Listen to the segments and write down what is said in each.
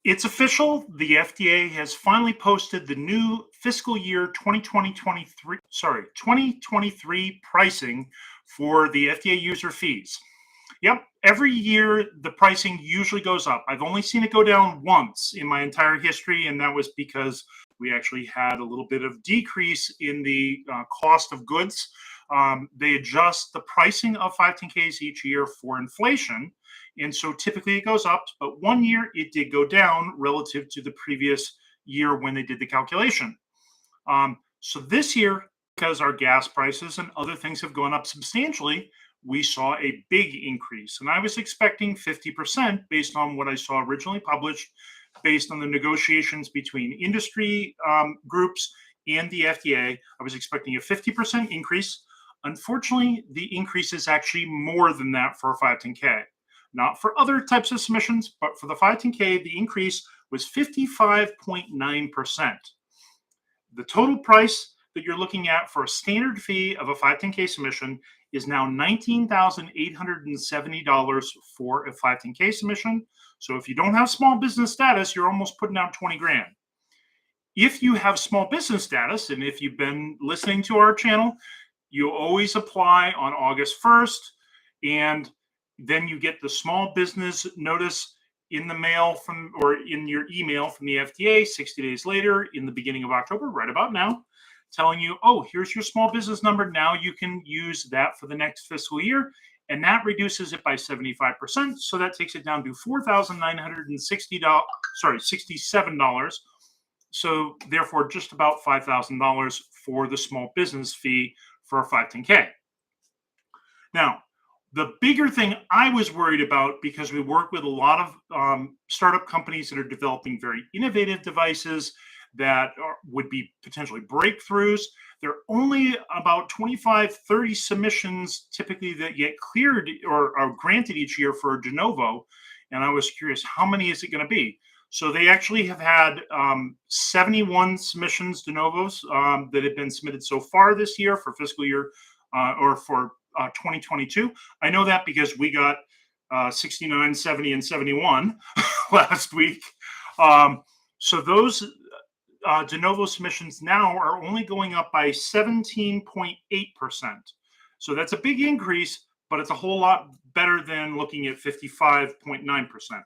It's official. The FDA has finally posted the new fiscal year 2023 pricing for the FDA user fees. Yep, every year the pricing usually goes up. I've only seen it go down once in my entire history, and that was because we actually had a little bit of decrease in the cost of goods. They adjust the pricing of 510Ks each year for inflation. And so typically it goes up, but one year it did go down relative to the previous year when they did the calculation. So this year, because our gas prices and other things have gone up substantially, we saw a big increase. And I was expecting 50% based on what I saw originally published, based on the negotiations between industry groups and the FDA. I was expecting a 50% increase. Unfortunately, the increase is actually more than that for a 510K. Not for other types of submissions, but for the 510K, the increase was 55.9%. The total price that you're looking at for a standard fee of a 510K submission is now $19,870 for a 510K submission. So if you don't have small business status, you're almost putting out 20 grand. If you have small business status, and if you've been listening to our channel, you always apply on August 1st, and then you get the small business notice in the mail from, or in your email from the FDA 60 days later in the beginning of October, right about now, telling you, oh, here's your small business number. Now you can use that for the next fiscal year. And that reduces it by 75%. So that takes it down to $4,967. So therefore, just about $5,000 for the small business fee for a 510K. Now, the bigger thing I was worried about, because we work with a lot of startup companies that are developing very innovative devices that would be potentially breakthroughs. There are only about 25, 30 submissions typically that get cleared or are granted each year for a de novo. And I was curious, how many is it going to be? So they actually have had 71 submissions de novos that have been submitted so far this year for fiscal year or for 2022. I know that because we got 69, 70, and 71 last week. So those de novo submissions now are only going up by 17.8%. So that's a big increase, but it's a whole lot better than looking at 55.9%.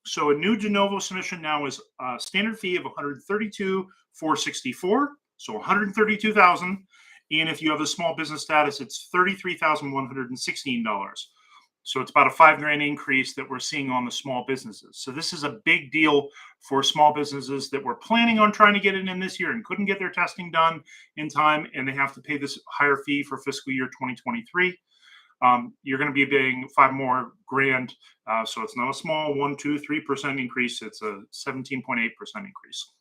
So a new de novo submission now is a standard fee of $132,464, so $132,000. And if you have a small business status, it's $33,116. So it's about a $5,000 increase that we're seeing on the small businesses. So this is a big deal for small businesses that were planning on trying to get it in this year and couldn't get their testing done in time, and they have to pay this higher fee for fiscal year 2023. You're going to be paying $5 more grand. So it's not a small 1%, 2%, 3% increase. It's a 17.8% increase.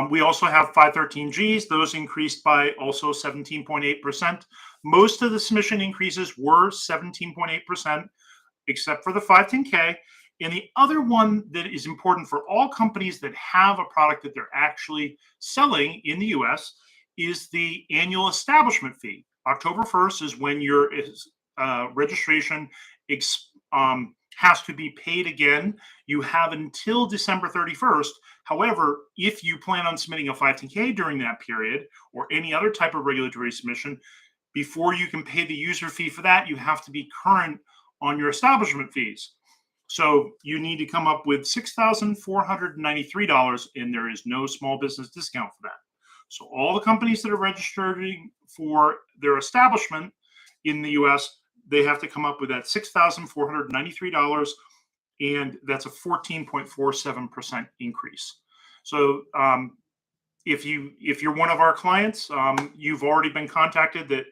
We also have 513Gs. Those increased by also 17.8%. Most of the submission increases were 17.8%, except for the 510K. And the other one that is important for all companies that have a product that they're actually selling in the US is the annual establishment fee. October 1st is when your registration has to be paid again. You have until December 31st. However, if you plan on submitting a 510K during that period or any other type of regulatory submission, before you can pay the user fee for that, you have to be current on your establishment fees. So you need to come up with $6,493, and there is no small business discount for that. So all the companies that are registering for their establishment in the US, they have to come up with that $6,493, and that's a 14.47% increase. So if you're one of our clients, you've already been contacted that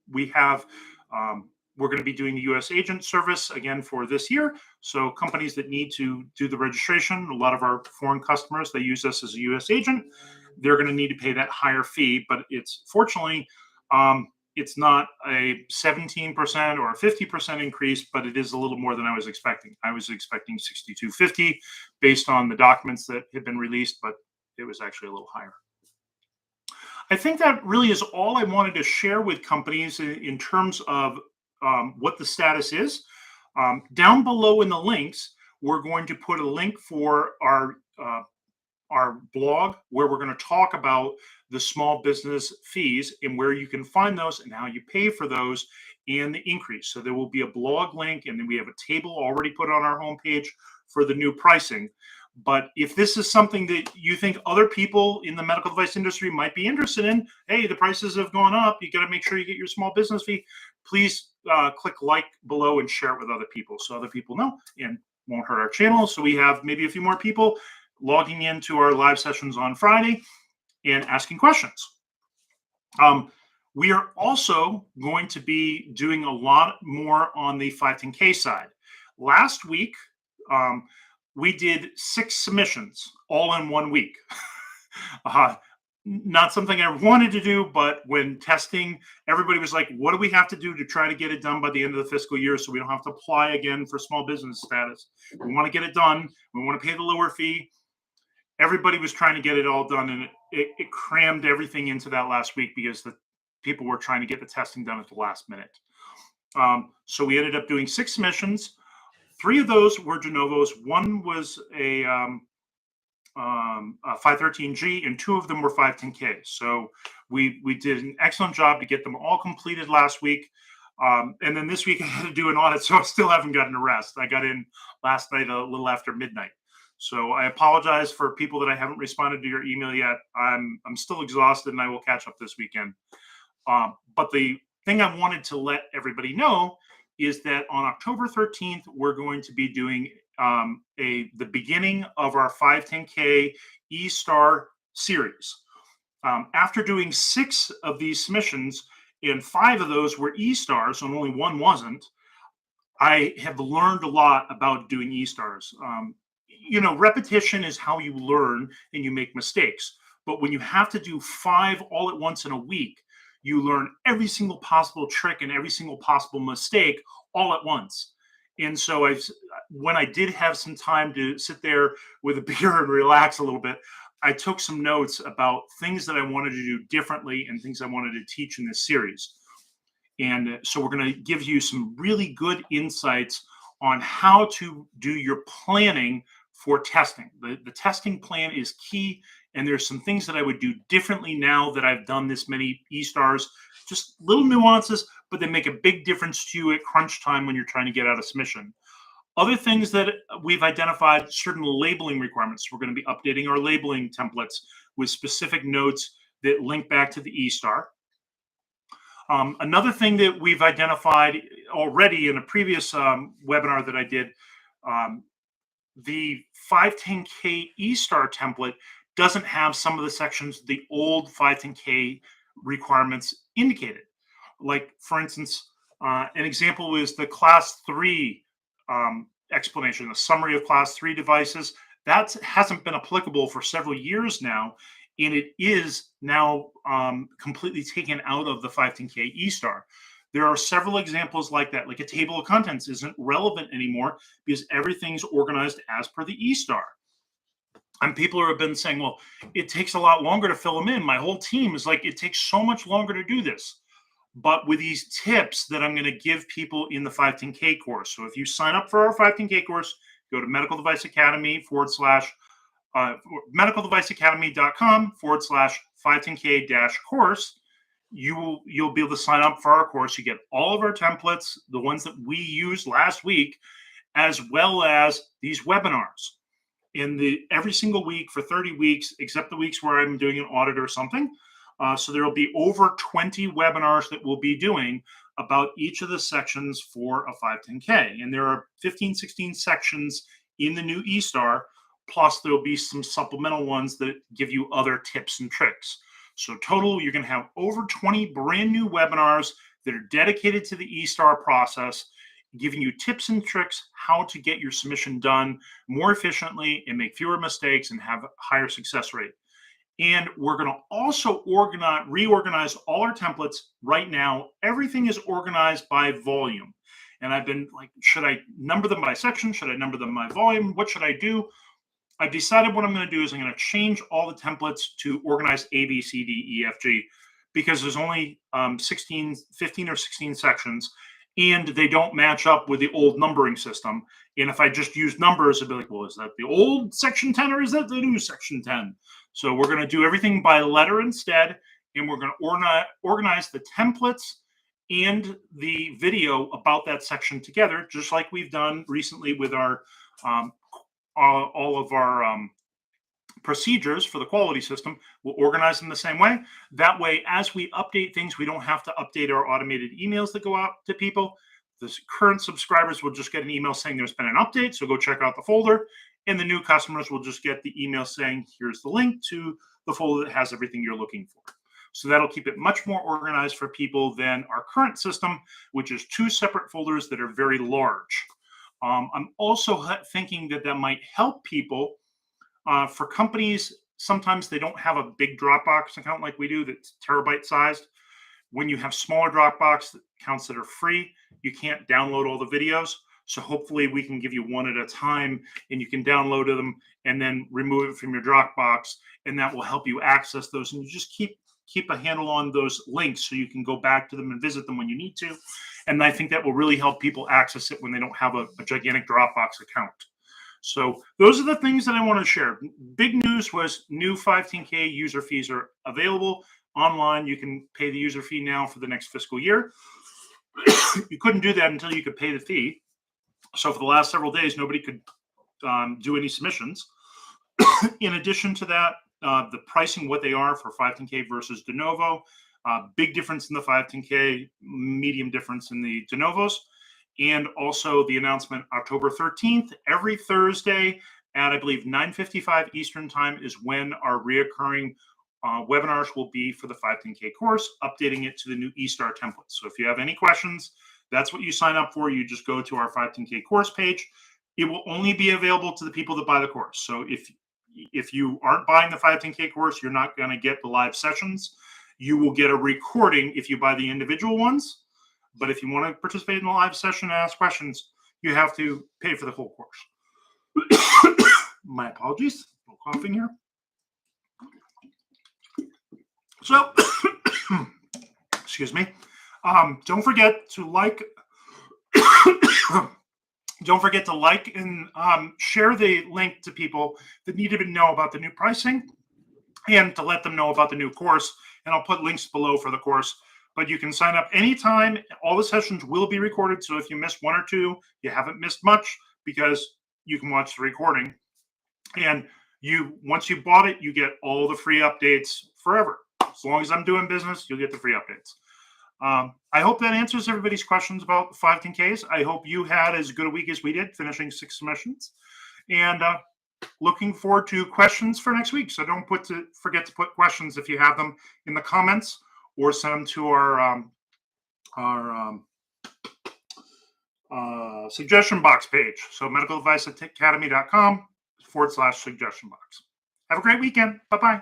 we're going to be doing the U.S. agent service again for this year. So companies that need to do the registration, a lot of our foreign customers, they use us as a U.S. agent. They're going to need to pay that higher fee, but it's fortunately, it's not a 17% or a 50% increase, but it is a little more than I was expecting. I was expecting $6,250 based on the documents that had been released, but it was actually a little higher. I think that really is all I wanted to share with companies in terms of what the status is. Down below in the links, we're going to put a link for our blog where we're going to talk about the small business fees and where you can find those and how you pay for those and the increase. So there will be a blog link, and then we have a table already put on our homepage for the new pricing. But if this is something that you think other people in the medical device industry might be interested in, hey, the prices have gone up, you got to make sure you get your small business fee. Please click like below and share it with other people so other people know and won't hurt our channel. So we have maybe a few more people logging into our live sessions on Friday and asking questions. We are also going to be doing a lot more on the 510K side. Last week, we did 6 submissions all in 1 week. Not something I wanted to do, but when testing, everybody was like, what do we have to do to try to get it done by the end of the fiscal year so we don't have to apply again for small business status? We want to get it done. We want to pay the lower fee. Everybody was trying to get it all done, and it crammed everything into that last week because the people were trying to get the testing done at the last minute. So we ended up doing 6 submissions. 3 of those were de novos. 1 was a 513G, and 2 of them were 510K. So we did an excellent job to get them all completed last week. And then this week I had to do an audit, so I still haven't gotten a rest. I got in last night a little after midnight. So I apologize for people that I haven't responded to your email yet. I'm still exhausted, and I will catch up this weekend. But the thing I wanted to let everybody know is that on October 13th, we're going to be doing the beginning of our 510K E-Star series. After doing 6 of these submissions, and 5 of those were E-Stars, and only 1 wasn't, I have learned a lot about doing E-Stars. Repetition is how you learn and you make mistakes. But when you have to do 5 all at once in a week, you learn every single possible trick and every single possible mistake all at once. And so when I did have some time to sit there with a beer and relax a little bit, I took some notes about things that I wanted to do differently and things I wanted to teach in this series. And so we're going to give you some really good insights on how to do your planning for testing. The testing plan is key, and there's some things that I would do differently now that I've done this many E-Stars. Just little nuances, but they make a big difference to you at crunch time when you're trying to get out a submission. Other things that we've identified, certain labeling requirements. We're going to be updating our labeling templates with specific notes that link back to the E-Star. Another thing that we've identified already in a previous webinar that I did, the 510K E-Star template doesn't have some of the sections the old 510K requirements indicated. Like, for instance, an example is the Class 3 explanation, the summary of Class 3 devices. That hasn't been applicable for several years now, and it is now completely taken out of the 510K E-Star. There are several examples like that, like a table of contents isn't relevant anymore because everything's organized as per the E-Star. And people have been saying, well, it takes a lot longer to fill them in. My whole team is like, it takes so much longer to do this. But with these tips that I'm going to give people in the 510K course. So if you sign up for our 510K course, go to Medical Device Academy medicaldeviceacademy.com/510K-course. You'll be able to sign up for our course. You get all of our templates, the ones that we used last week, as well as these webinars. Every single week for 30 weeks, except the weeks where I'm doing an audit or something. So there will be over 20 webinars that we'll be doing about each of the sections for a 510K. And there are 15, 16 sections in the new E-Star, plus there'll be some supplemental ones that give you other tips and tricks. So total, you're going to have over 20 brand new webinars that are dedicated to the E-Star process, giving you tips and tricks how to get your submission done more efficiently and make fewer mistakes and have a higher success rate. And we're going to also reorganize all our templates right now. Everything is organized by volume. And I've been like, should I number them by section? Should I number them by volume? What should I do? I've decided what I'm going to do is I'm going to change all the templates to organize A, B, C, D, E, F, G, because there's only 15 or 16 sections. and they don't match up with the old numbering system. And if I just use numbers, it'd be like, well, is that the old section 10 or is that the new section 10? So we're going to do everything by letter instead, and we're going to organize the templates and the video about that section together, just like we've done recently with our all of our procedures for the quality system. We'll organize them the same way. That way, as we update things, we don't have to update our automated emails that go out to people. The current subscribers will just get an email saying there's been an update, so go check out the folder. And the new customers will just get the email saying, here's the link to the folder that has everything you're looking for. So that'll keep it much more organized for people than our current system, which is 2 separate folders that are very large. I'm also thinking that might help people. For companies, sometimes they don't have a big Dropbox account like we do that's terabyte sized. When you have smaller Dropbox accounts that are free, you can't download all the videos. So hopefully we can give you one at a time, and you can download them and then remove it from your Dropbox, and that will help you access those. And you just keep a handle on those links so you can go back to them and visit them when you need to. And I think that will really help people access it when they don't have a gigantic Dropbox account. So those are the things that I want to share. Big news was new 510K user fees are available online. You can pay the user fee now for the next fiscal year. You couldn't do that until you could pay the fee. So for the last several days, nobody could do any submissions. In addition to that, the pricing, what they are for 510K versus de novo, big difference in the 510K, medium difference in the de novos. And also the announcement October 13th, every Thursday at, I believe, 9:55 Eastern time is when our reoccurring webinars will be for the 510K course, updating it to the new eStar template. So if you have any questions, that's what you sign up for. You just go to our 510K course page. It will only be available to the people that buy the course. So if you aren't buying the 510K course, you're not going to get the live sessions. You will get a recording if you buy the individual ones. But if you want to participate in the live session and ask questions, you have to pay for the whole course. My apologies. A little coughing here. So, excuse me. Don't forget to like. Don't forget to like and share the link to people that need to know about the new pricing and to let them know about the new course. And I'll put links below for the course. But you can sign up anytime. All the sessions will be recorded. So if you miss one or two, you haven't missed much because you can watch the recording. And once you bought it, you get all the free updates forever. As long as I'm doing business, you'll get the free updates. I hope that answers everybody's questions about 510Ks. I hope you had as good a week as we did, finishing 6 submissions. And looking forward to questions for next week. So don't forget to put questions if you have them in the comments, or send them to our suggestion box page. So medicaladviceacademy.com/suggestion box. Have a great weekend. Bye-bye.